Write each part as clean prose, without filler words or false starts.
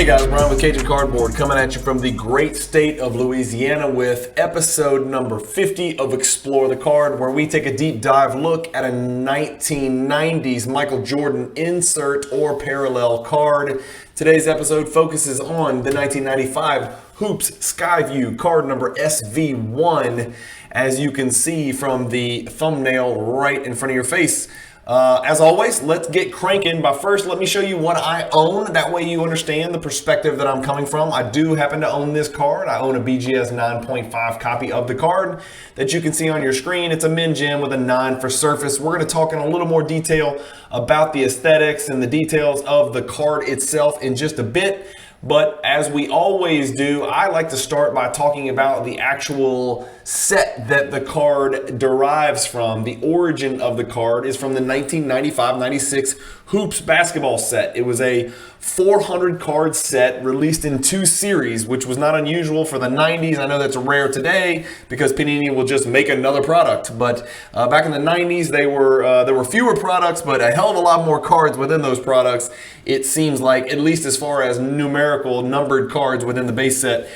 guys, Brian with Cajun Cardboard coming at you from the great state of Louisiana with episode number 50 of Explore the Card, where we take a deep dive look at a 1990s Michael Jordan insert or parallel card. Today's episode focuses on the 1995 Hoops Skyview card number SV1, as you can see from the thumbnail right in front of your face. As always, let's get cranking. But first, let me show you what I own. That way you understand the perspective that I'm coming from. I do happen to own this card. I own a BGS 9.5 copy of the card that you can see on your screen. It's a Min Gem with a 9 for surface. We're going to talk in a little more detail about the aesthetics and the details of the card itself in just a bit. But as we always do, I like to start by talking about the actual set that the card derives from. The origin of the card is from the 1995-96 Hoops basketball set. It was a 400 card set released in 2 series, which was not unusual for the 90s. I know that's rare today because Panini will just make another product. But back in the 90s, there were fewer products, but a hell of a lot more cards within those products. It seems like, at least as far as numerical numbered cards within the base set.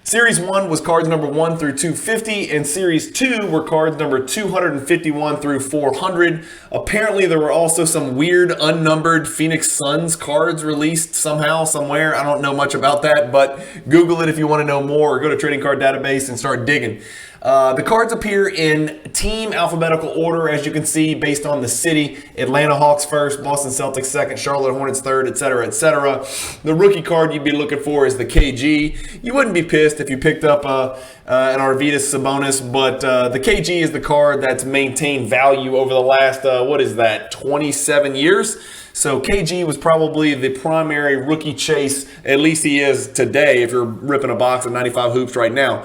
Series 1 was cards number 1 through 250, and Series 2 were cards number 251 through 400. Apparently, there were also some weird unnumbered Phoenix Suns cards released somehow, somewhere. I don't know much about that, but Google it if you want to know more, or go to Trading Card Database and start digging. The cards appear in team alphabetical order, as you can see, based on the city. Atlanta Hawks first, Boston Celtics second, Charlotte Hornets third, etc., etc. The rookie card you'd be looking for is the KG. You wouldn't be pissed if you picked up an Arvydas Sabonis, but the KG is the card that's maintained value over the last, 27 years? So KG was probably the primary rookie chase, at least he is today if you're ripping a box of 95 Hoops right now.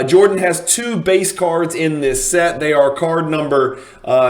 Jordan has 2 base cards in this set. They are card number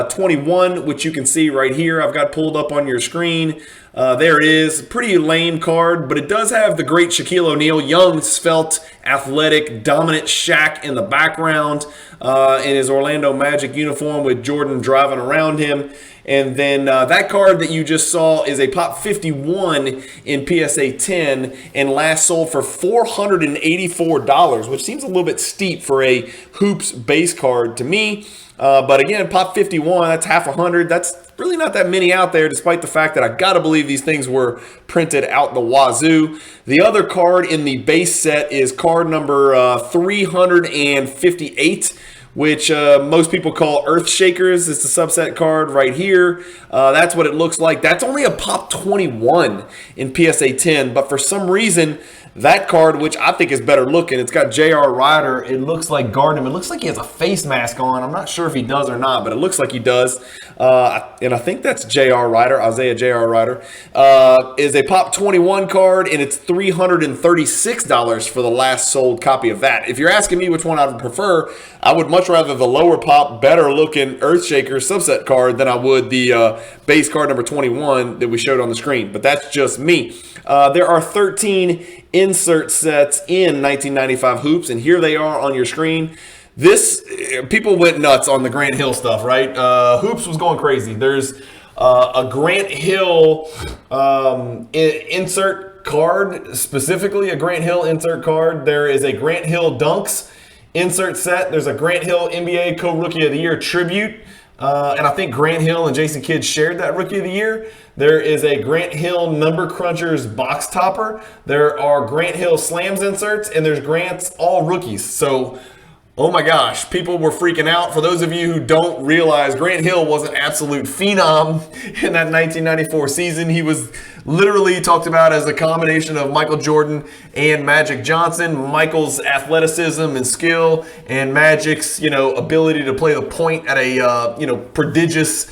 21, which you can see right here. I've got pulled up on your screen. There it is. Pretty lame card, but it does have the great Shaquille O'Neal, young, svelte, athletic, dominant Shaq in the background in his Orlando Magic uniform with Jordan driving around him. And then that card that you just saw is a Pop 51 in PSA 10 and last sold for $484, which seems a little bit steep for a Hoops base card to me. But again, Pop 51, that's half 100. That's really not that many out there, despite the fact that I gotta believe these things were printed out the wazoo. The other card in the base set is card number 358. Which most people call Earth Shakers. It's a subset card right here. That's what it looks like. That's only a Pop 21 in PSA 10, but for some reason, that card, which I think is better looking, it's got J.R. Ryder. It looks like Gardner. It looks like he has a face mask on. I'm not sure if he does or not, but it looks like he does. And I think that's J.R. Ryder, Isaiah J.R. Ryder, is a Pop 21 card, and it's $336 for the last sold copy of that. If you're asking me which one I would prefer, I would much rather the lower pop, better looking Earthshaker subset card than I would the base card number 21 that we showed on the screen. But that's just me. There are 13 insert sets in 1995 Hoops, and here they are on your screen. People went nuts on the Grant Hill stuff, right? Hoops was going crazy. There's a Grant Hill insert card, specifically a Grant Hill insert card. There is a Grant Hill Dunks insert set. There's a Grant Hill NBA Co-Rookie of the Year tribute. And I think Grant Hill and Jason Kidd shared that Rookie of the Year. There is a Grant Hill Number Crunchers box topper. There are Grant Hill Slams inserts, and there's Grant's All Rookies. So, oh my gosh, people were freaking out. For those of you who don't realize, Grant Hill was an absolute phenom in that 1994 season. He was literally talked about as a combination of Michael Jordan and Magic Johnson. Michael's athleticism and skill, and Magic's, ability to play the point at a, prodigious,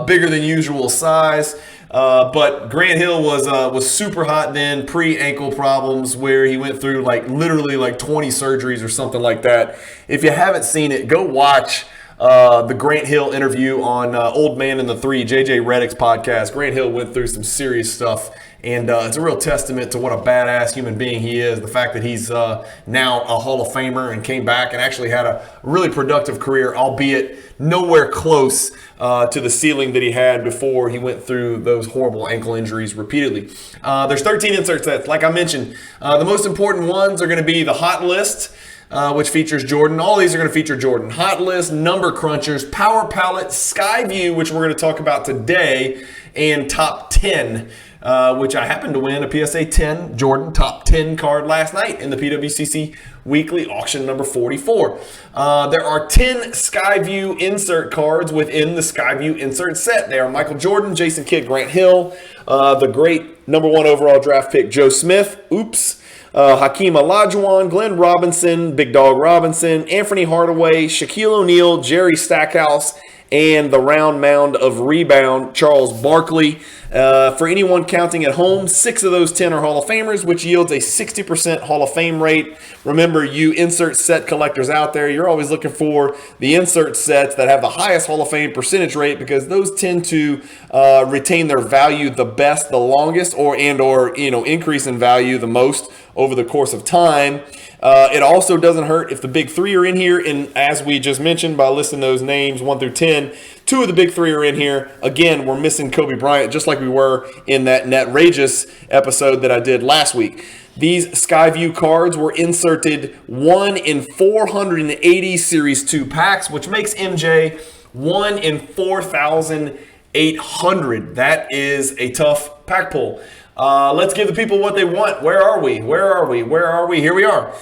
bigger than usual size. But Grant Hill was super hot then, pre-ankle problems, where he went through literally 20 surgeries or something like that. If you haven't seen it, go watch the Grant Hill interview on Old Man and the Three, JJ Redick's podcast. Grant Hill went through some serious stuff, And it's a real testament to what a badass human being he is. The fact that he's now a Hall of Famer and came back and actually had a really productive career, albeit nowhere close to the ceiling that he had before he went through those horrible ankle injuries repeatedly. There's 13 insert sets. Like I mentioned, the most important ones are going to be the Hot List, which features Jordan. All these are going to feature Jordan. Hot List, Number Crunchers, Power Palette, Skyview, which we're going to talk about today, and Top 10. Which I happened to win a PSA 10 Jordan Top 10 card last night in the PWCC Weekly Auction number 44. There are 10 Skyview insert cards within the Skyview insert set. They are Michael Jordan, Jason Kidd, Grant Hill, the great #1 overall draft pick Joe Smith, Hakeem Olajuwon, Glenn Robinson, Big Dog Robinson, Anthony Hardaway, Shaquille O'Neal, Jerry Stackhouse, and the round mound of rebound, Charles Barkley. For anyone counting at home, 6 of those 10 are Hall of Famers, which yields a 60% Hall of Fame rate. Remember, you insert set collectors out there, you're always looking for the insert sets that have the highest Hall of Fame percentage rate, because those tend to retain their value the best, the longest, or increase in value the most over the course of time. It also doesn't hurt if the big 3 are in here, and as we just mentioned by listing those names 1 through 10, 2 of the big 3 are in here. Again, we're missing Kobe Bryant, just like we were in that Netrageous episode that I did last week. These Skyview cards were inserted 1 in 480 Series 2 packs, which makes MJ 1 in 4,800. That is a tough pack pull. Let's give the people what they want. Where are we? Here we are.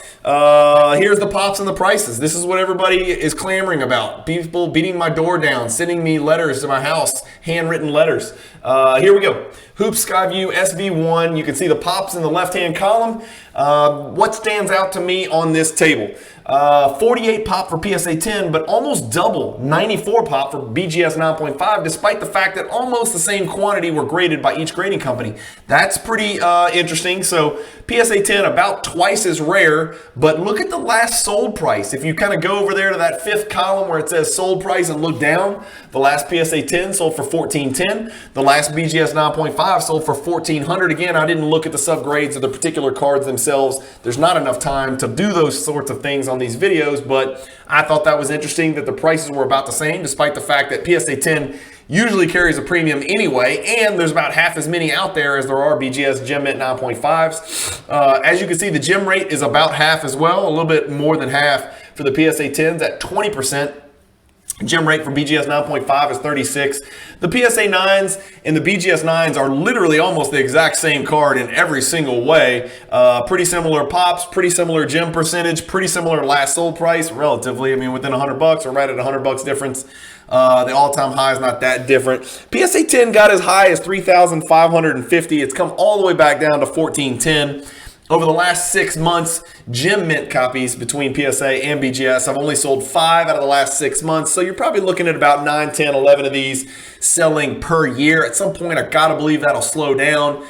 Here's the pops and the prices. This is what everybody is clamoring about. People beating my door down, sending me letters to my house, handwritten letters. Here we go. Hoops Skyview SV1. You can see the pops in the left-hand column. What stands out to me on this table? 48 pop for PSA 10, but almost double 94 pop for BGS 9.5, despite the fact that almost the same quantity were graded by each grading company. That's pretty interesting. So PSA 10 about twice as rare, but look at the last sold price. If you kind of go over there to that 5th column where it says sold price and look down, the last PSA 10 sold for $1,410. The last BGS 9.5 sold for $1,400. Again, I didn't look at the subgrades of the particular cards themselves. There's not enough time to do those sorts of things on these videos, but I thought that was interesting that the prices were about the same, despite the fact that PSA 10 usually carries a premium anyway, and there's about half as many out there as there are BGS Gem Mint 9.5s. As you can see, the gem rate is about half as well, a little bit more than half for the PSA 10s at 20%. Gem rate for BGS 9.5 is 36. The PSA 9s and the BGS 9s are literally almost the exact same card in every single way. Pretty similar pops, pretty similar gem percentage, pretty similar last sold price, relatively. I mean, within $100 or right at $100 difference. The all-time high is not that different. PSA 10 got as high as 3,550. It's come all the way back down to 1,410. Over the last 6 months, Gem Mint copies between PSA and BGS, I've only sold 5 out of the last 6 months. So you're probably looking at about 9, 10, 11 of these selling per year. At some point, I gotta believe that'll slow down.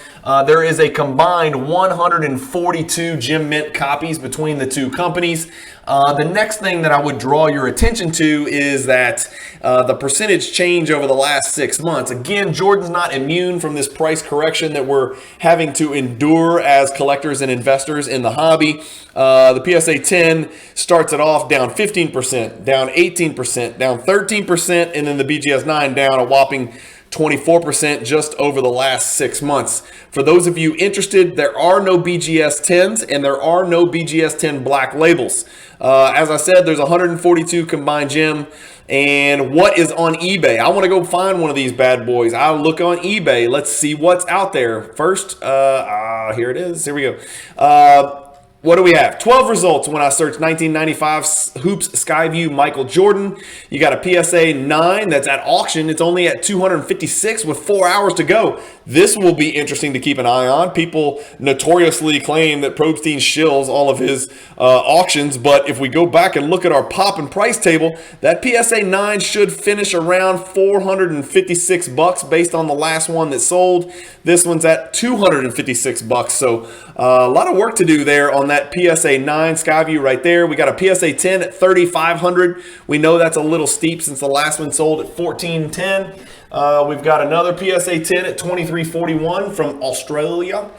There is a combined 142 Gem Mint copies between the two companies. The next thing that I would draw your attention to is that the percentage change over the last 6 months. Again, Jordan's not immune from this price correction that we're having to endure as collectors and investors in the hobby. The PSA 10 starts it off down 15%, down 18%, down 13%, and then the BGS 9 down a whopping 24% just over the last 6 months. For those of you interested, there are no BGS 10s and there are no BGS 10 black labels. As I said, there's 142 combined gem. And what is on eBay? I want to go find one of these bad boys. I'll look on eBay. Let's see what's out there. First, here it is. Here we go. What do we have? 12 results when I search 1995 Hoops Skyview Michael Jordan. You got a PSA 9 that's at auction. It's only at 256 with 4 hours to go. This will be interesting to keep an eye on. People notoriously claim that Probstein shills all of his auctions, but if we go back and look at our pop and price table, that PSA 9 should finish around $456 based on the last one that sold. This one's at $256, so a lot of work to do there on that PSA 9 Skyview right there. We got a PSA 10 at $3,500. We know that's a little steep since the last one sold at $1,410. We've got another PSA 10 at $23.41 from Australia.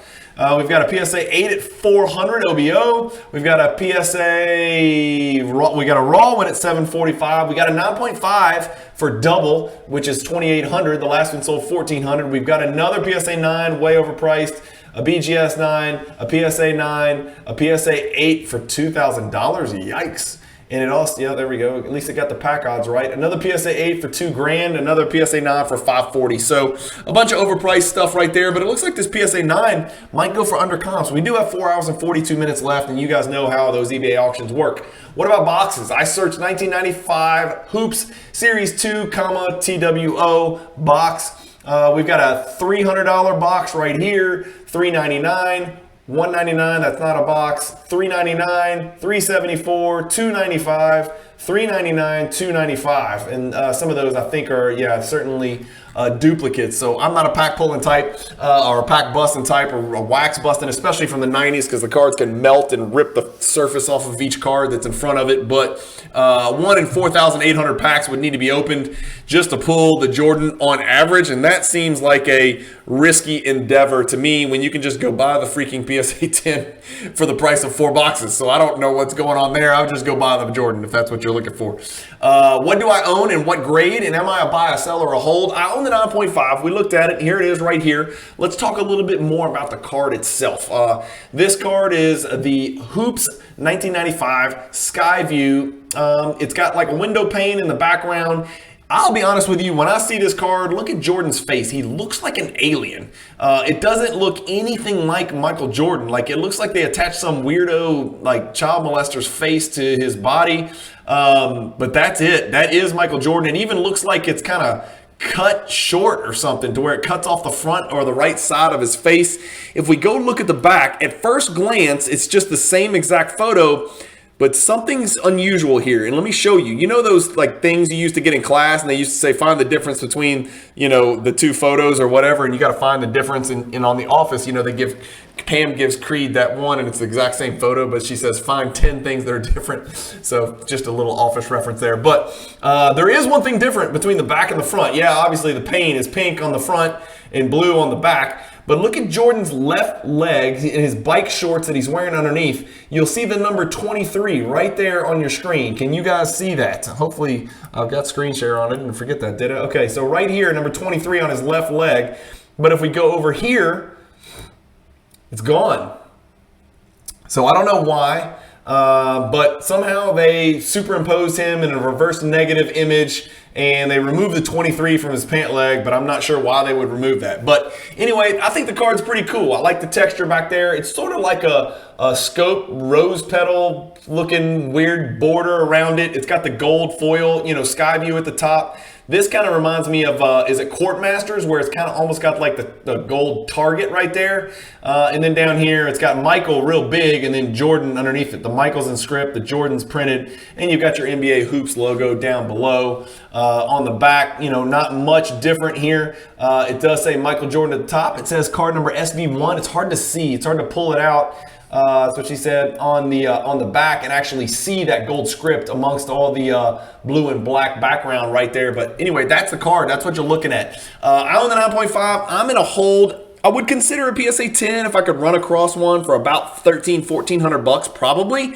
We've got a PSA 8 at 400 OBO. We've got a PSA, we got a raw one at 745. We got a 9.5 for double, which is 2,800. The last one sold 1,400. We've got another PSA 9, way overpriced. A BGS 9, a PSA 9, a PSA 8 for $2,000. Yikes. And it also, yeah, there we go. At least it got the pack odds right. Another PSA 8 for $2,000. Another PSA 9 for $540. So a bunch of overpriced stuff right there. But it looks like this PSA 9 might go for under comps. We do have 4 hours and 42 minutes left, and you guys know how those eBay auctions work. What about boxes? I searched 1995 Hoops Series 2, TWO box. We've got a $300 box right here, $399. $199, that's not a box. $399, $374, $295, $399, $295, and some of those I think are certainly duplicates. So I'm not a pack pulling type or a pack busting type or a wax busting, especially from the 90s, because the cards can melt and rip the surface off of each card that's in front of it. But 1 in 4,800 packs would need to be opened just to pull the Jordan on average, and that seems like a risky endeavor to me when you can just go buy the freaking PSA 10 for the price of 4 boxes. So I don't know what's going on there. I would just go buy the Jordan if that's what you're looking for. What do I own and what grade, and am I a buy, a sell, or a hold? I own the 9.5. We looked at it. Here it is right here. Let's talk a little bit more about the card itself. This card is the Hoops 1995 Skyview. It's got like a window pane in the background. I'll be honest with you, when I see this card, look at Jordan's face. He looks like an alien. It doesn't look anything like Michael Jordan. Like, it looks like they attached some weirdo, like, child molester's face to his body. But that's it. That is Michael Jordan. It even looks like it's kind of cut short or something to where it cuts off the front or the right side of his face. If we go look at the back, at first glance, it's just the same exact photo. But something's unusual here, and let me show you. You know those like things you used to get in class, and they used to say find the difference between, you know, the 2 photos or whatever, and you got to find the difference. And on The Office, you know, Pam gives Creed that one, and it's the exact same photo, but she says find 10 things that are different. So just a little Office reference there. But there is one thing different between the back and the front. Yeah, obviously the pane is pink on the front and blue on the back. But look at Jordan's left leg in his bike shorts that he's wearing underneath. You'll see the number 23 right there on your screen. Can you guys see that? Hopefully I've got screen share on it. I didn't forget that, did I? Okay, so right here, number 23 on his left leg. But if we go over here, it's gone. So I don't know why, but somehow they superimposed him in a reverse negative image, and they removed the 23 from his pant leg, but I'm not sure why they would remove that. But anyway, I think the card's pretty cool. I like the texture back there. It's sort of like a scope rose petal looking weird border around it. It's got the gold foil, you know, Skyview at the top. This kind of reminds me of, is it Court Masters, where it's kind of almost got like the gold target right there. And then down here, it's got Michael real big, and then Jordan underneath it. The Michael's in script, the Jordan's printed, and you've got your NBA Hoops logo down below. On the back, you know, not much different here. It does say Michael Jordan at the top. It says card number SV1. It's hard to see. It's hard to pull it out. That's what she said on the back, and actually see that gold script amongst all the blue and black background right there. But anyway, that's the card. That's what you're looking at. I own the 9.5. I'm in a hold. I would consider a PSA 10 if I could run across one for about $1,400 probably.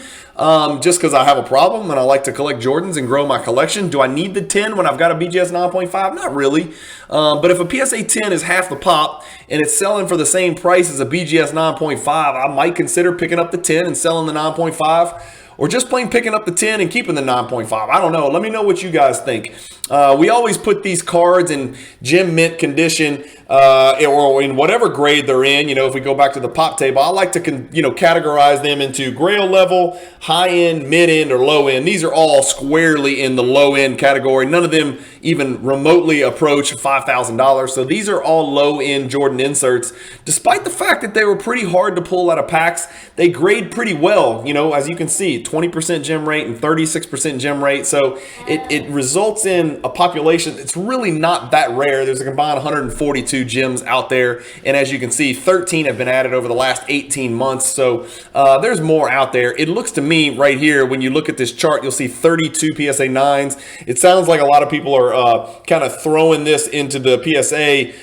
Just because I have a problem and I like to collect Jordans and grow my collection. Do I need the 10 when I've got a BGS 9.5? Not really. But if a PSA 10 is half the pop and it's selling for the same price as a BGS 9.5, I might consider picking up the 10 and selling the 9.5. Or just plain picking up the 10 and keeping the 9.5. I don't know. Let me know what you guys think. We always put these cards in gem mint condition or in whatever grade they're in. You know, if we go back to the pop table, I like to categorize them into grail level, high end, mid end, or low end. These are all squarely in the low end category. None of them even remotely approach $5,000. So these are all low end Jordan inserts. Despite the fact that they were pretty hard to pull out of packs, they grade pretty well. You know, as you can see, 20% gem rate and 36% gem rate. So it results in a population. It's really not that rare. There's a combined 142 gems out there. And as you can see, 13 have been added over the last 18 months. So there's more out there. It looks to me right here, when you look at this chart, you'll see 32 PSA 9s. It sounds like a lot of people are kind of throwing this into the PSA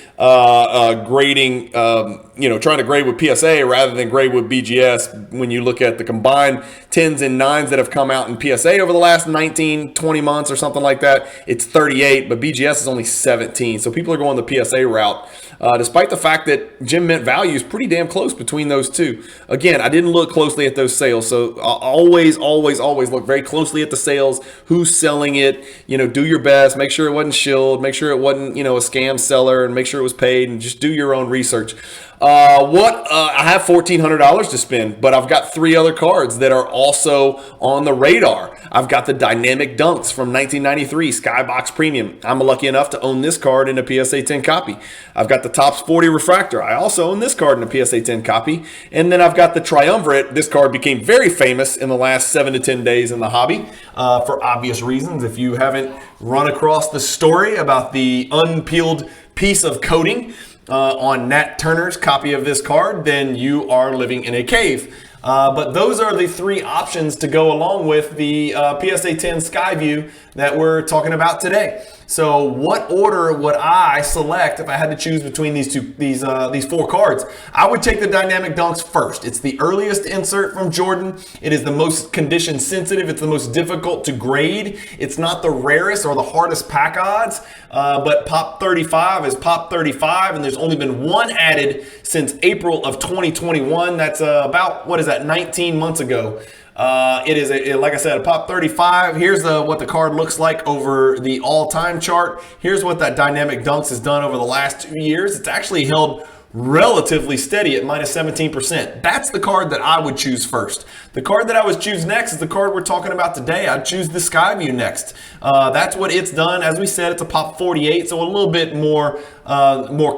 grading, trying to grade with PSA rather than grade with BGS. When you look at the combined 10s and 9s that have come out in PSA over the last 19, 20 months or something like that, it's 38, but BGS is only 17. So people are going the PSA route, despite the fact that gem mint value is pretty damn close between those two. Again, I didn't look closely at those sales, so always look very closely at the sales, who's selling it, do your best, make sure it wasn't shilled, make sure it wasn't, a scam seller, and make sure it was paid, and just do your own research. I have $1,400 to spend, but I've got 3 other cards that are also on the radar. I've got the Dynamic Dunks from 1993 Skybox Premium. I'm lucky enough to own this card in a PSA 10 copy. I've got the Topps 40 Refractor. I also own this card in a PSA 10 copy. And then I've got the Triumvirate. This card became very famous in the last 7 to 10 days in the hobby for obvious reasons. If you haven't run across the story about the unpeeled piece of coating on Nat Turner's copy of this card, then you are living in a cave. But those are the 3 options to go along with the PSA 10 Skyview that we're talking about today. So what order would I select if I had to choose between these 4 cards? I would take the Dynamic Dunks first. It's the earliest insert from Jordan. It is the most condition sensitive. It's the most difficult to grade. It's not the rarest or the hardest pack odds, but Pop 35 is Pop 35, and there's only been 1 added since April of 2021. That's about, 19 months ago. It is, like I said, a Pop 35. Here's what the card looks like over the all-time chart. Here's what that Dynamic Dunks has done over the last 2 years. It's actually held relatively steady at minus 17%. That's the card that I would choose first. The card that I would choose next is the card we're talking about today. I'd choose the Skyview next. That's what it's done. As we said, it's a Pop 48, so a little bit more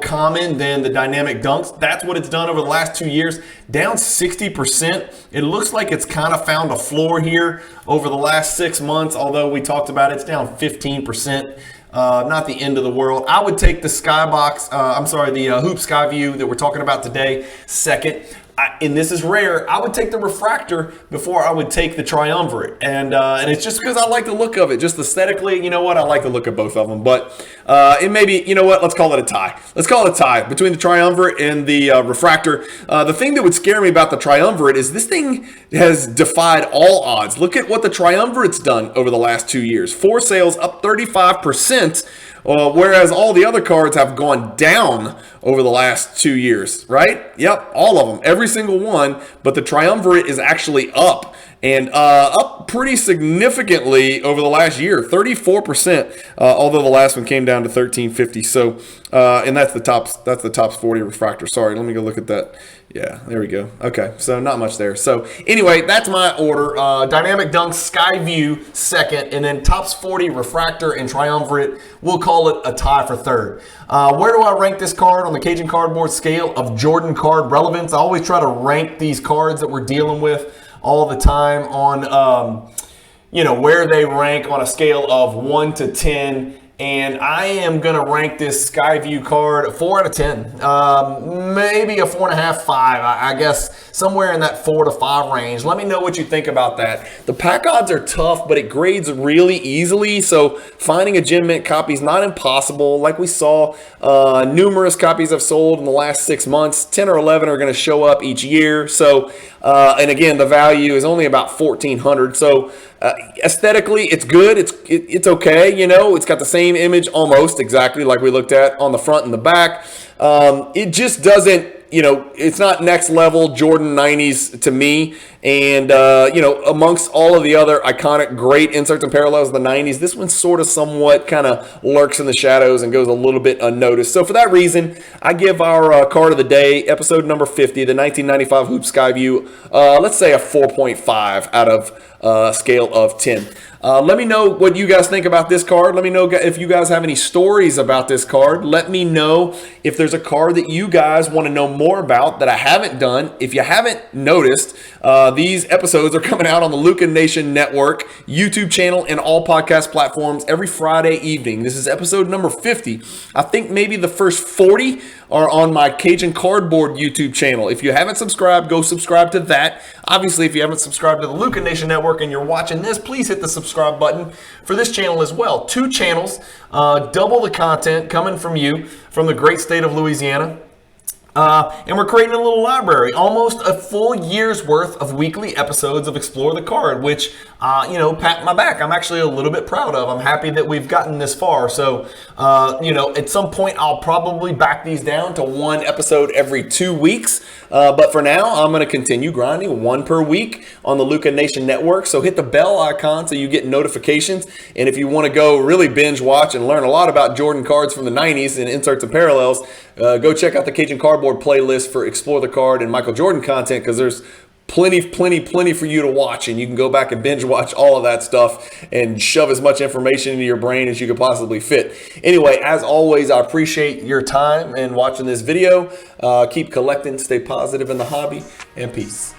common than the Dynamic Dunks. That's what it's done over the last 2 years. Down 60%. It looks like it's kind of found a floor here over the last 6 months, although we talked about it's down 15%. Not the end of the world. I would take the the Hoop Skyview that we're talking about today second. And this is rare. I would take the Refractor before I would take the Triumvirate. And it's just because I like the look of it. Just aesthetically, you know what? I like the look of both of them. But it may be, you know what? Let's call it a tie. Let's call it a tie between the Triumvirate and the Refractor. The thing that would scare me about the Triumvirate is this thing has defied all odds. Look at what the Triumvirate's done over the last 2 years. 4 sales up 35%. Whereas all the other cards have gone down over the last 2 years, right? Yep, all of them, every single one. But the Triumvirate is actually up, and up pretty significantly over the last year, 34%. Although the last one came down to 1350. So, and that's the Topps 40 Refractor. Sorry, let me go look at that. Yeah, there we go. Okay, so not much there. So anyway, that's my order. Dynamic Dunks, Skyview second, and then Topps 40 Refractor and Triumvirate. We'll call it a tie for third. Where do I rank this card on the Cajun Cardboard scale of Jordan card relevance? I always try to rank these cards that we're dealing with all the time on, where they rank on a scale of 1 to 10. And I am going to rank this Skyview card a 4 out of 10. Maybe a 4.5, 5. I guess somewhere in that 4 to 5 range. Let me know what you think about that. The pack odds are tough, but it grades really easily. So finding a gem mint copy is not impossible. Like we saw, numerous copies I've sold in the last 6 months. 10 or 11 are going to show up each year. So, and again, the value is only about $1,400. So aesthetically, it's good. It's okay. It's got the same image almost exactly like we looked at on the front and the back. It just doesn't, it's not next level Jordan 90s to me. And, amongst all of the other iconic great inserts and parallels of the 90s, this one sort of somewhat kind of lurks in the shadows and goes a little bit unnoticed. So for that reason, I give our card of the day, episode number 50, the 1995 Hoop Skyview, let's say a 4.5 out of scale of 10. Let me know what you guys think about this card. Let me know if you guys have any stories about this card. Let me know if there's a card that you guys want to know more about that I haven't done. If you haven't noticed, these episodes are coming out on the Luca Nation Network, YouTube channel, and all podcast platforms every Friday evening. This is episode number 50. I think maybe the first 40 are on my Cajun Cardboard YouTube channel. If you haven't subscribed, go subscribe to that. Obviously, if you haven't subscribed to the Luca Nation Network and you're watching this, please hit the subscribe button for this channel as well. 2 channels, double the content coming from you from the great state of Louisiana. And we're creating a little library, almost a full year's worth of weekly episodes of Explore the Card, which, pat my back. I'm actually a little bit proud of. I'm happy that we've gotten this far. So, at some point, I'll probably back these down to 1 episode every 2 weeks. But for now, I'm going to continue grinding 1 per week on the Luca Nation Network. So hit the bell icon so you get notifications. And if you want to go really binge watch and learn a lot about Jordan cards from the 90s and inserts and parallels, go check out the Cajun Cardboard playlist for Explore the Card and Michael Jordan content, because there's plenty for you to watch, and you can go back and binge watch all of that stuff and shove as much information into your brain as you could possibly fit. Anyway, as always, I appreciate your time and watching this video. Keep collecting, stay positive in the hobby, and peace.